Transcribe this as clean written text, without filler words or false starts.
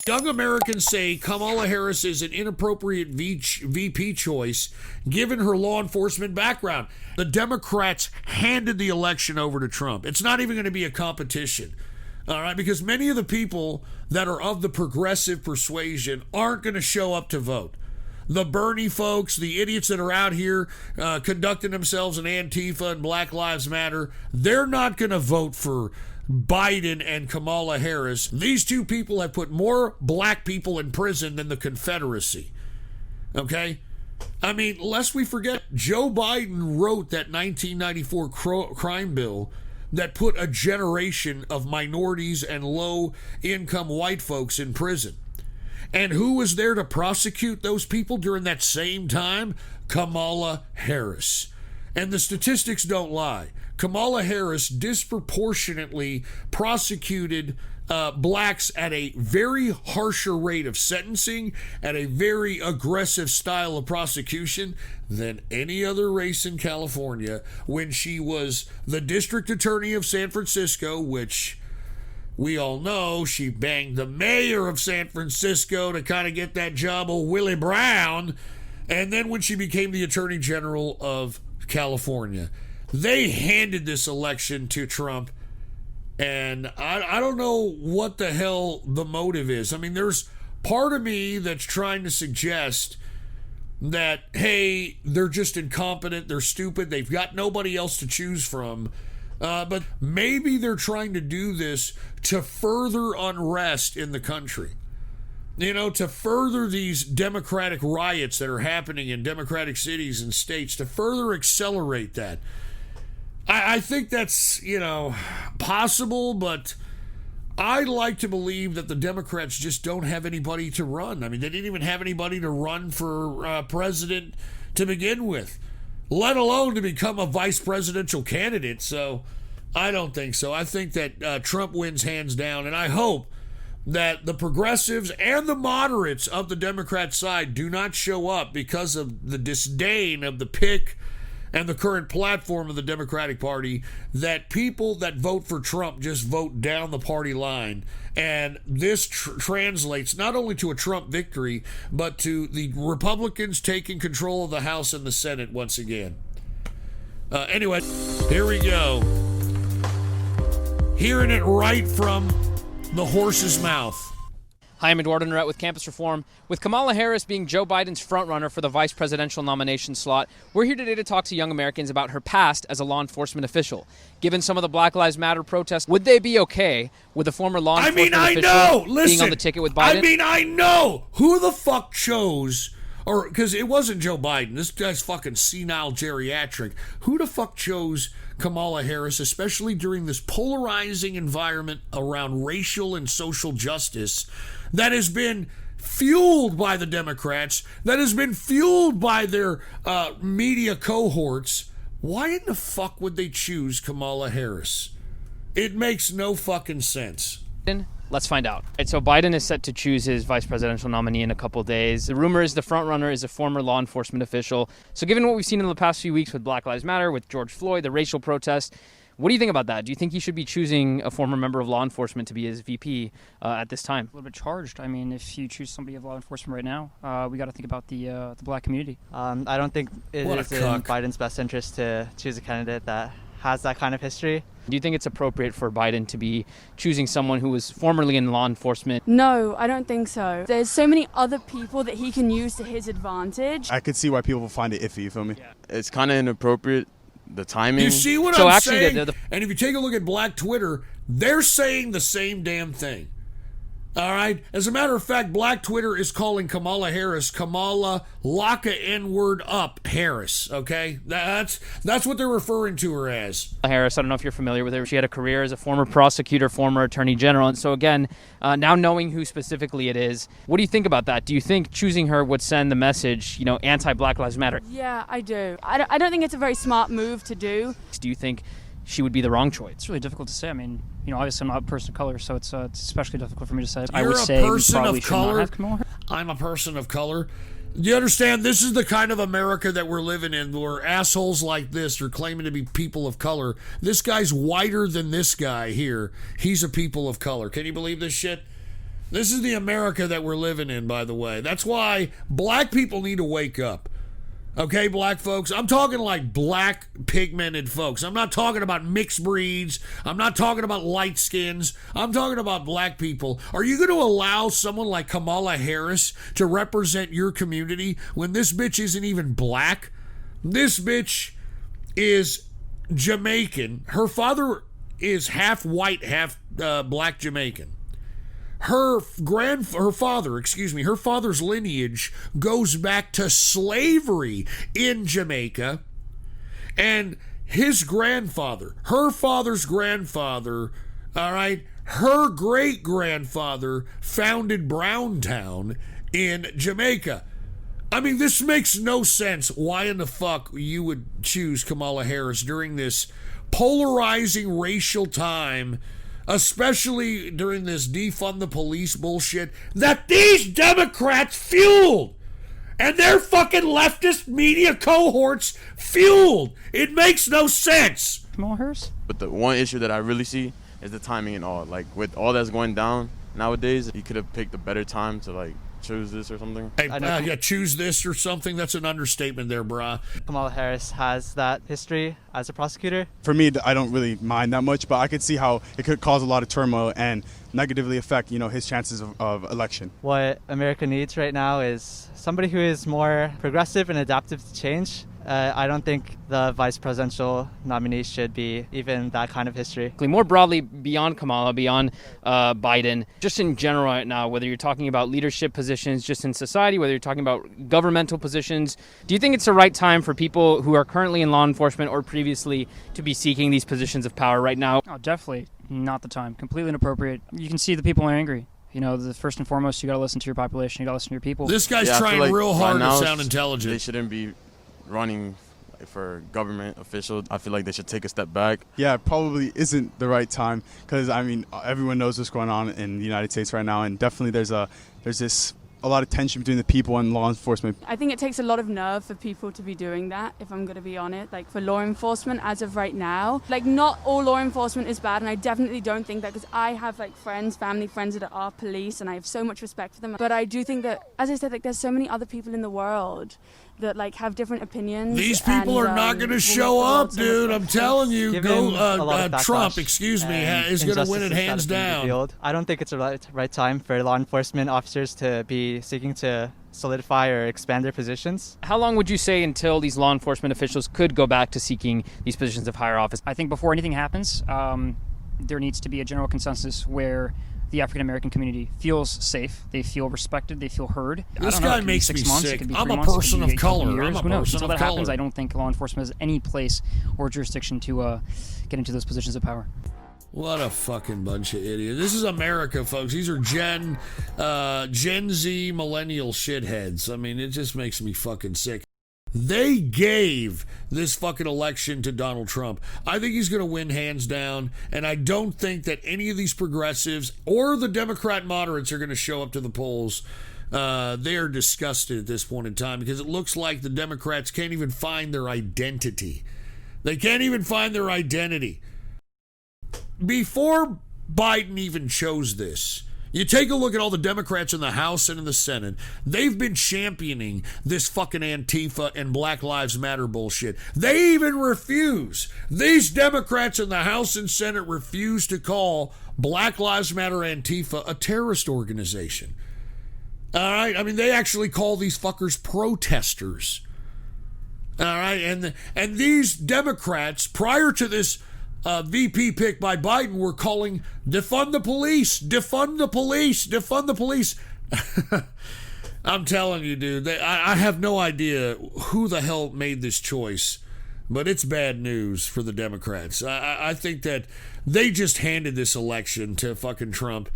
Young Americans say Kamala Harris is an inappropriate VP choice given her law enforcement background. The Democrats handed the election over to Trump. It's not even going to be a competition. All right, because many of the people that are of the progressive persuasion aren't going to show up to vote. The Bernie folks, the idiots that are out here conducting themselves in Antifa and Black Lives Matter, they're not going to vote for Biden and Kamala Harris. These two people have put more black people in prison than the Confederacy. Okay? I mean, lest we forget, Joe Biden wrote that 1994 crime bill that put a generation of minorities and low-income white folks in prison. And who was there to prosecute those people during that same time? Kamala Harris. And the statistics don't lie. Kamala Harris disproportionately prosecuted blacks at a very harsher rate of sentencing, at a very aggressive style of prosecution than any other race in California when she was the district attorney of San Francisco, which we all know she banged the mayor of San Francisco to kind of get that job of Willie Brown. And then when she became the attorney general of California, they handed this election to Trump. And I don't know what the hell the motive is. I mean, there's part of me that's trying to suggest that, hey, they're just incompetent, they're stupid, they've got nobody else to choose from. But maybe they're trying to do this to further unrest in the country. You know, to further these democratic riots that are happening in democratic cities and states, to further accelerate that. I think that's, possible, but I like to believe that the Democrats just don't have anybody to run. I mean, they didn't even have anybody to run for president to begin with, let alone to become a vice presidential candidate. So I don't think so. I think that Trump wins hands down, and I hope that the progressives and the moderates of the Democrat side do not show up because of the disdain of the pick and the current platform of the Democratic Party, that people that vote for Trump just vote down the party line. And this translates not only to a Trump victory, but to the Republicans taking control of the House and the Senate once again. Anyway, here we go. Hearing it right from the horse's mouth. Hi, I'm Eduardo Neret with Campus Reform. With Kamala Harris being Joe Biden's frontrunner for the vice presidential nomination slot, we're here today to talk to young Americans about her past as a law enforcement official. Given some of the Black Lives Matter protests, would they be okay with a former law enforcement official being on the ticket with Biden? I know! Who the fuck chose, or because it wasn't Joe Biden, this guy's fucking senile geriatric. Who the fuck chose Kamala Harris, especially during this polarizing environment around racial and social justice that has been fueled by the Democrats, that has been fueled by their media cohorts? Why in the fuck would they choose Kamala Harris? It makes no fucking sense. Let's find out. So Biden is set to choose his vice presidential nominee in a couple days. The rumor is the frontrunner is a former law enforcement official. So given what we've seen in the past few weeks with Black Lives Matter, with George Floyd, the racial protests, what do you think about that? Do you think he should be choosing a former member of law enforcement to be his VP at this time? A little bit charged. I mean, if you choose somebody of law enforcement right now, we got to think about the black community. I don't think it is in Biden's best interest to choose a candidate that has that kind of history. Do you think it's appropriate for Biden to be choosing someone who was formerly in law enforcement? No, I don't think so. There's so many other people that he can use to his advantage. I could see why people find it iffy, you feel me? Yeah. It's kind of inappropriate, the timing. You see what I'm saying? And if you take a look at Black Twitter, they're saying the same damn thing. All right? As a matter of fact, Black Twitter is calling Kamala Harris Kamala lock a N-word up Harris, okay? That's what they're referring to her as. Harris, I don't know if you're familiar with her. She had a career as a former prosecutor, former attorney general. And so again, now knowing who specifically it is, what do you think about that? Do you think choosing her would send the message, anti-Black Lives Matter? Yeah, I do. I don't think it's a very smart move to do. Do you think she would be the wrong choice? It's really difficult to say. I mean, obviously I'm not a person of color, so it's especially difficult for me to say. You're I would say we probably should not have Kamala. I'm a person of color. Do you understand? This is the kind of America that we're living in, where assholes like this are claiming to be people of color. This guy's whiter than this guy here. He's a people of color. Can you believe this shit? This is the America that we're living in, by the way. That's why black people need to wake up. Okay, black folks? I'm talking like black pigmented folks. I'm not talking about mixed breeds. I'm not talking about light skins. I'm talking about black people. Are you going to allow someone like Kamala Harris to represent your community when this bitch isn't even black? This bitch is Jamaican. Her father is half white, half black Jamaican. Her father's lineage goes back to slavery in Jamaica, and his grandfather, her father's grandfather, all right, her great-grandfather founded Browntown in Jamaica. I mean, this makes no sense. Why in the fuck you would choose Kamala Harris during this polarizing racial time, especially during this defund the police bullshit that these Democrats fueled and their fucking leftist media cohorts fueled. It makes no sense. Kamala Harris? But the one issue that I really see is the timing and all. Like, with all that's going down nowadays, he could have picked a better time to, like, choose this or something. Hey, yeah, choose this or something. That's an understatement there, brah. Kamala Harris has that history as a prosecutor. For me, I don't really mind that much, but I could see how it could cause a lot of turmoil and negatively affect, his chances of election. What America needs right now is somebody who is more progressive and adaptive to change. I don't think the vice presidential nominee should be even that kind of history. More broadly, beyond Kamala, beyond Biden, just in general right now, whether you're talking about leadership positions just in society, whether you're talking about governmental positions, do you think it's the right time for people who are currently in law enforcement or previously to be seeking these positions of power right now? Oh, definitely not the time. Completely inappropriate. You can see the people are angry. The first and foremost, you got to listen to your population. You got to listen to your people. This guy's trying real hard to sound intelligent. They shouldn't be running for government official. I feel like they should take a step back. Yeah, it probably isn't the right time because, everyone knows what's going on in the United States right now, and definitely there's a lot of tension between the people and law enforcement. I think it takes a lot of nerve for people to be doing that, if I'm going to be honest. Like, for law enforcement, as of right now, not all law enforcement is bad, and I definitely don't think that, because I have, family friends that are police, and I have so much respect for them. But I do think that, as I said, there's so many other people in the world that have different opinions. These people are not going to show up, dude. I'm telling you. Trump, is going to win it hands down. I don't think it's the right time for law enforcement officers to be seeking to solidify or expand their positions. How long would you say until these law enforcement officials could go back to seeking these positions of higher office? I think before anything happens, there needs to be a general consensus where the African-American community feels safe, they feel respected, they feel heard. This guy makes me sick. I'm a person of color. Until that happens, I don't think law enforcement has any place or jurisdiction to get into those positions of power. What a fucking bunch of idiots. This is America, folks. These are Gen Z millennial shitheads. It just makes me fucking sick. They gave this fucking election to Donald Trump. I think he's going to win hands down, and I don't think that any of these progressives or the Democrat moderates are going to show up to the polls. They are disgusted at this point in time because it looks like the Democrats can't even find their identity. They can't even find their identity. Before Biden even chose this, you take a look at all the Democrats in the House and in the Senate. They've been championing this fucking Antifa and Black Lives Matter bullshit. They even refuse. These Democrats in the House and Senate refuse to call Black Lives Matter Antifa a terrorist organization. All right? They actually call these fuckers protesters. All right? And these Democrats, prior to this VP pick by Biden, were calling defund the police, defund the police, defund the police. I'm telling you, dude, I have no idea who the hell made this choice, but it's bad news for the Democrats. I think that they just handed this election to fucking Trump.